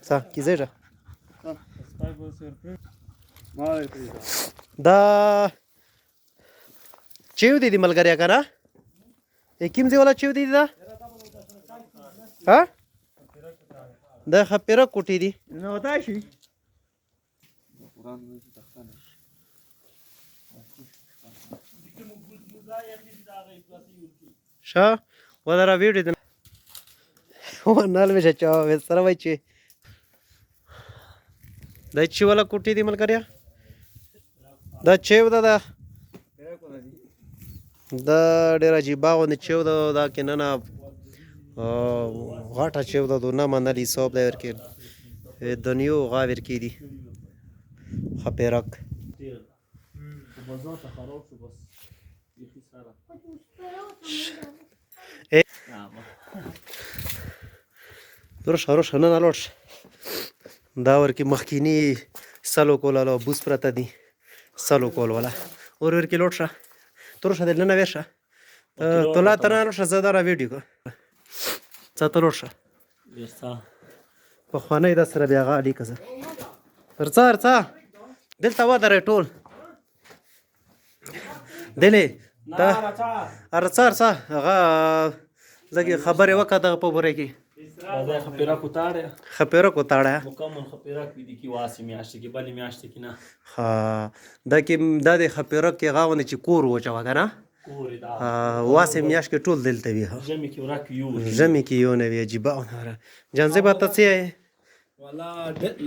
څه کیږي دا چیو دي ملګریا کنه کوم ځای ولا چیو دي دا ها دا خپره کوټی دي نه وتا شي شا ودرا ویډیو دي ونال مې چا سره وای چې دا چی ولا کوټی دي ملګریا دا چیو دا ډېر عجیبه غوندې چیو دا کې نه غاټه چیو دا نه منلي حساب دی ورکې دنیو غا ورکې دي خپیرک روش نه نالوش دا ورکې مخکینی سلو کول ولا بوس پرته دي سلو کول ولا اور ورکې لوټ شه تر شه دلته نه وشه تولا تر شه زه دا ویډیو کو څه تر شه په خوانه دا سره بیا غالي کزه ارڅا دلته و درې ټول دلې دا ارڅا هغه زګي خبره وکړه په بره کې خپیره کوتاړه مکمل خپیره کې دي کې واسي میاشتې کې بلې میاشتې کې نه ها دا کې دا د خپیره کې غاونه چې کور وچا کنه واسي میاشت کې ټول دلته وی جمع کې ورک یو جمع کې یو نه وی عجیب اونره جانځه به تاسو ولا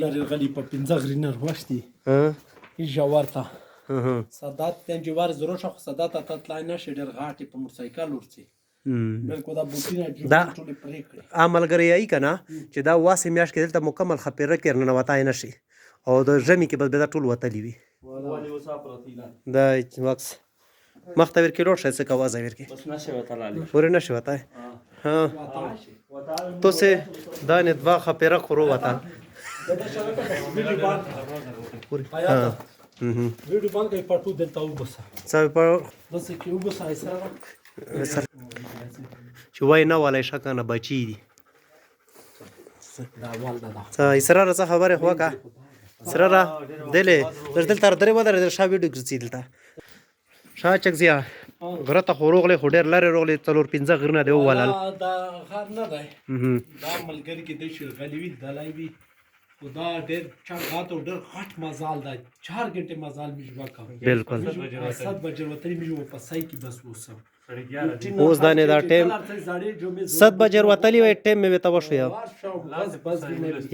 لري غلي په پنځه غرینر واشتي جوارته صدات تن جوار زرو شخص صدات ته تلای نشي ډېر غاټي په موټرسایکل ورسي بلکې دا بوتینه ټول پرې کړی عملګری ای کنه چې دا واسه میاش کې دلته مکمل خپیره کې نه وتای نشي او د ژمي کې بس به دا ټول وتلی وي دا وکس مختبر کې روښه څه کاوه ځای ورکی بس نشه وتاله پورې نشي وتای ها تو سه دا نه دوا خپیره خورو وتال ویډیو باندې پټو دلته وبسه څه په بس کې وبسه ایسره چې وای نه ولای شکنه بچی دي دا والده دا څه اسرار څه خبره خو کا سره دلې دلته تر درې ودر شا ویډیو کې دلته شا چک زیا غره ته خوروغله خډر لاره روغله تلور 15 غرنه دی ولال دا غر نه دی دا ملګری کې د شغلوي دلایوي خدا ډېر چا غاټو ډېر غټ مزال دی 4 غنټه مزال میجوا کا بالکل 7 بجې وتري میجو په سای کې بس وسم اوس دا نه دا ټیم 7 بجې وتلی وای ټیم مې ته وشو یو بس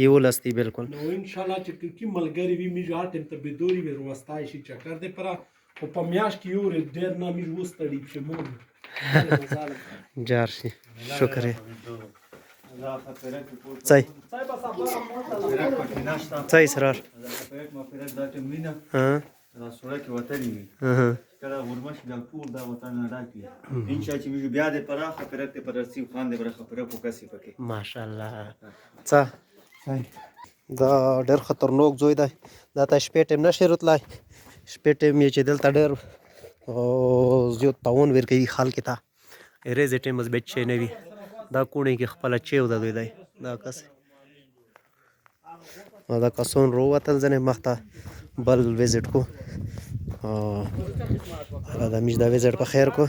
یو لستی بالکل نو ان شاء الله چې کی ملګری وي میجو ټیم ته به دوری ور وستای شي چکر دې پر او په میاش کې یو ډېر نه میجو وستړي چې مون جارشي شکر څای څای سرار ها راسوله کې وتلی وي کله غرمش بیا ټول دا وطن نه ډاکي انشاء چې موږ بیا د پراخه پرکته پر رسیب خان د برخه پر فوکسي پکې ماشاءالله څه دا ډېر خطرناک زوی دی دا ته شپې ټیم نشي راتلای شپې ټیم یې چې دلته ډېر زیات تاون ورکوي خلک ته ریز ټیم مز بچ نه وي دا کونی کې خپل چیو د دوی دی دا کس دا کسون رو وتل ځنه مخته بل ویزټ کو دا میش دا ویزټ په خیر کو